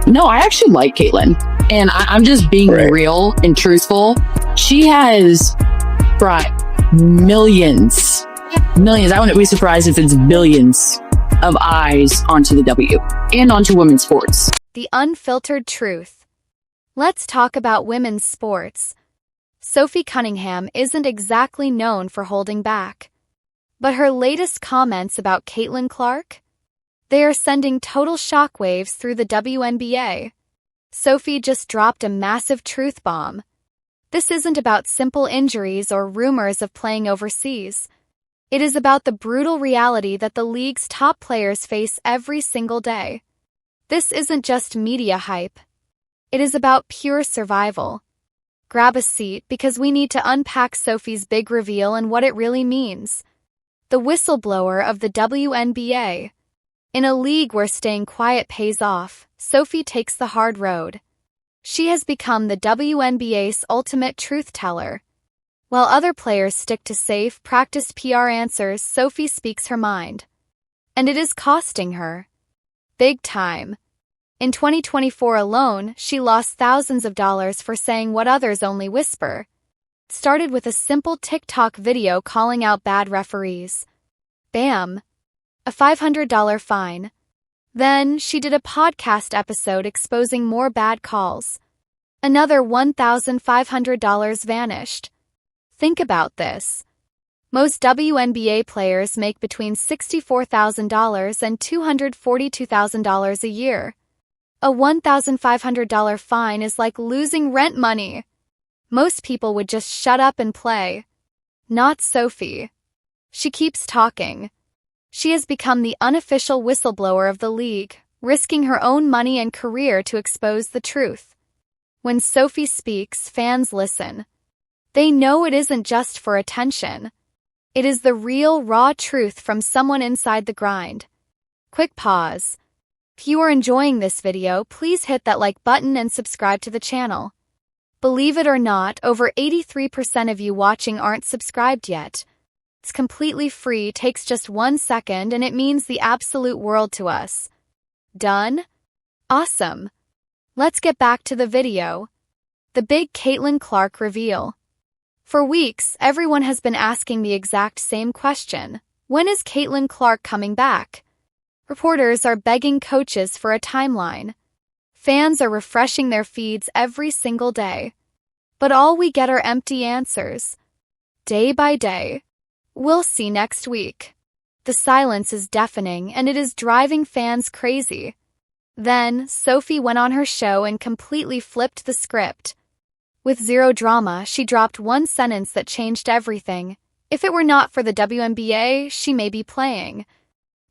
No, I actually like Caitlyn. And I'm just being real and truthful. She has brought millions. I wouldn't be surprised if it's billions of eyes onto the W and onto women's sports. The unfiltered truth. Let's talk about women's sports. Sophie Cunningham isn't exactly known for holding back. But her latest comments about Caitlin Clark? They are sending total shockwaves through the WNBA. Sophie just dropped a massive truth bomb. This isn't about simple injuries or rumors of playing overseas. It is about the brutal reality that the league's top players face every single day. This isn't just media hype. It is about pure survival. Grab a seat because we need to unpack Sophie's big reveal and what it really means. The whistleblower of the WNBA. In a league where staying quiet pays off, Sophie takes the hard road. She has become the WNBA's ultimate truth teller. While other players stick to safe, practiced PR answers, Sophie speaks her mind. And it is costing her. Big time. In 2024 alone, she lost thousands of dollars for saying what others only whisper. It started with a simple TikTok video calling out bad referees. Bam! A $500 fine. Then, she did a podcast episode exposing more bad calls. Another $1,500 vanished. Think about this. Most WNBA players make between $64,000 and $242,000 a year. A $1,500 fine is like losing rent money. Most people would just shut up and play. Not Sophie. She keeps talking. She has become the unofficial whistleblower of the league, risking her own money and career to expose the truth. When Sophie speaks, fans listen. They know it isn't just for attention. It is the real, raw truth from someone inside the grind. Quick pause. If you are enjoying this video, please hit that like button and subscribe to the channel. Believe it or not, over 83% of you watching aren't subscribed yet. It's completely free, takes just 1 second, and it means the absolute world to us. Done? Awesome. Let's get back to the video. The big Caitlin Clark reveal. For weeks, everyone has been asking the exact same question. When is Caitlin Clark coming back? Reporters are begging coaches for a timeline. Fans are refreshing their feeds every single day. But all we get are empty answers. Day by day. We'll see next week. The silence is deafening and it is driving fans crazy. Then, Sophie went on her show and completely flipped the script. With zero drama, she dropped one sentence that changed everything. If it were not for the WNBA, she may be playing.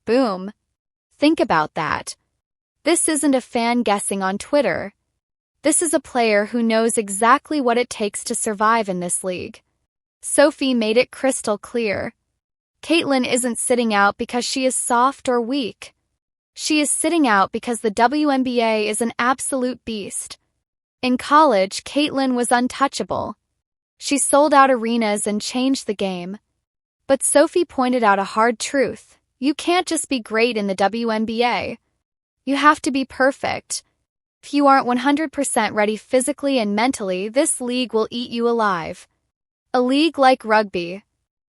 Boom. Think about that. This isn't a fan guessing on Twitter. This is a player who knows exactly what it takes to survive in this league. Sophie made it crystal clear. Caitlin isn't sitting out because she is soft or weak. She is sitting out because the WNBA is an absolute beast. In college, Caitlin was untouchable. She sold out arenas and changed the game. But Sophie pointed out a hard truth. You can't just be great in the WNBA. You have to be perfect. If you aren't 100% ready physically and mentally, this league will eat you alive. A league like rugby.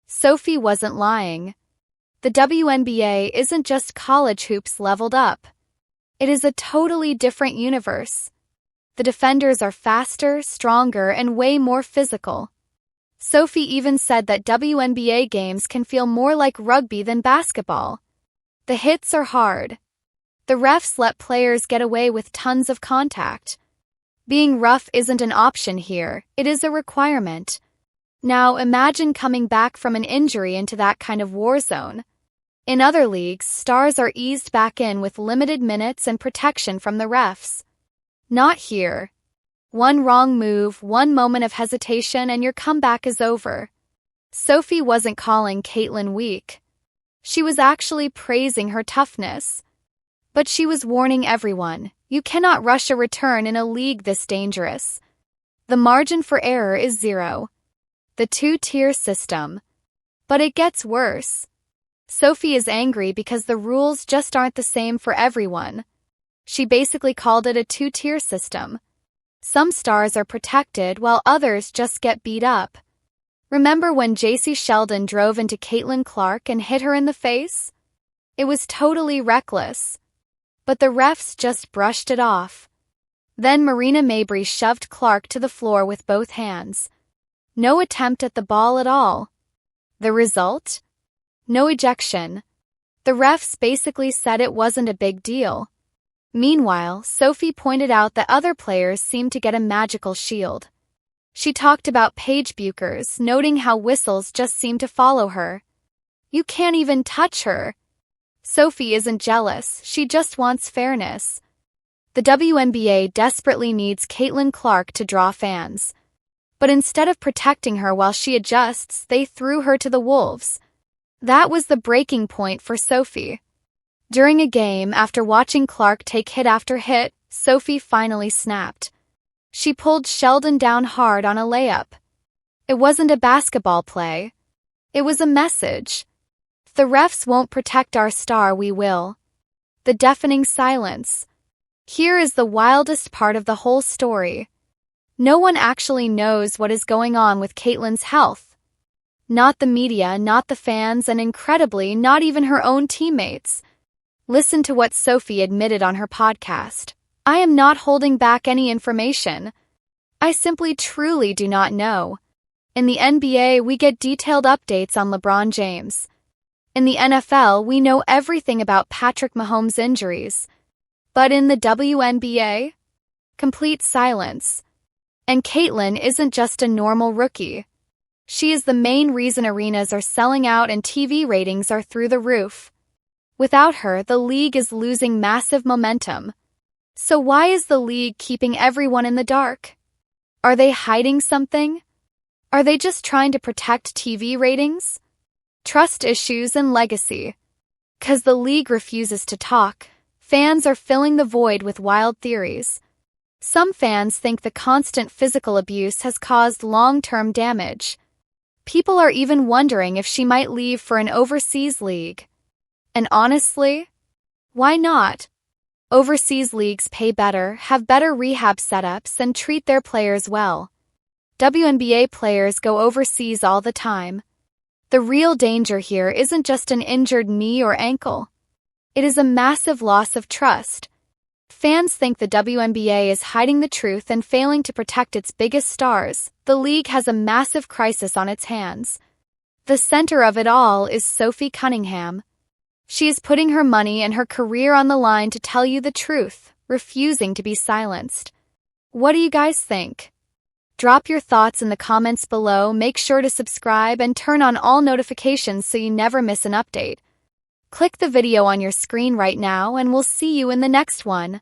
Sophie wasn't lying. The WNBA isn't just college hoops leveled up. It is a totally different universe. The defenders are faster, stronger, and way more physical. Sophie even said that WNBA games can feel more like rugby than basketball. The hits are hard. The refs let players get away with tons of contact. Being rough isn't an option here, it is a requirement. Now imagine coming back from an injury into that kind of war zone. In other leagues, stars are eased back in with limited minutes and protection from the refs. Not here. One wrong move, one moment of hesitation, and your comeback is over. Sophie wasn't calling Caitlin weak. She was actually praising her toughness. But she was warning everyone, you cannot rush a return in a league this dangerous. The margin for error is zero. The two-tier system. But it gets worse. Sophie is angry because the rules just aren't the same for everyone. She basically called it a two-tier system. Some stars are protected while others just get beat up. Remember when JC Sheldon drove into Caitlin Clark and hit her in the face? It was totally reckless. But the refs just brushed it off. Then Marina Mabrey shoved Clark to the floor with both hands. No attempt at the ball at all. The result? No ejection. The refs basically said it wasn't a big deal. Meanwhile, Sophie pointed out that other players seemed to get a magical shield. She talked about Paige Buchers, noting how whistles just seem to follow her. You can't even touch her. Sophie isn't jealous, she just wants fairness. The WNBA desperately needs Caitlin Clark to draw fans. But instead of protecting her while she adjusts, they threw her to the wolves. That was the breaking point for Sophie. During a game, after watching Clark take hit after hit, Sophie finally snapped. She pulled Sheldon down hard on a layup. It wasn't a basketball play. It was a message. If the refs won't protect our star, we will. The deafening silence. Here is the wildest part of the whole story. No one actually knows what is going on with Caitlin's health. Not the media, not the fans, and incredibly, not even her own teammates. Listen to what Sophie admitted on her podcast. I am not holding back any information. I simply truly do not know. In the NBA, we get detailed updates on LeBron James. In the NFL, we know everything about Patrick Mahomes' injuries. But in the WNBA? Complete silence. And Caitlin isn't just a normal rookie. She is the main reason arenas are selling out and TV ratings are through the roof. Without her, the league is losing massive momentum. So why is the league keeping everyone in the dark? Are they hiding something? Are they just trying to protect TV ratings? Trust issues and legacy. 'Cause the league refuses to talk, fans are filling the void with wild theories. Some fans think the constant physical abuse has caused long-term damage. People are even wondering if she might leave for an overseas league. And honestly, why not? Overseas leagues pay better, have better rehab setups, and treat their players well. WNBA players go overseas all the time. The real danger here isn't just an injured knee or ankle. It is a massive loss of trust. Fans think the WNBA is hiding the truth and failing to protect its biggest stars. The league has a massive crisis on its hands. The center of it all is Sophie Cunningham. She is putting her money and her career on the line to tell you the truth, refusing to be silenced. What do you guys think? Drop your thoughts in the comments below, make sure to subscribe and turn on all notifications so you never miss an update. Click the video on your screen right now and we'll see you in the next one.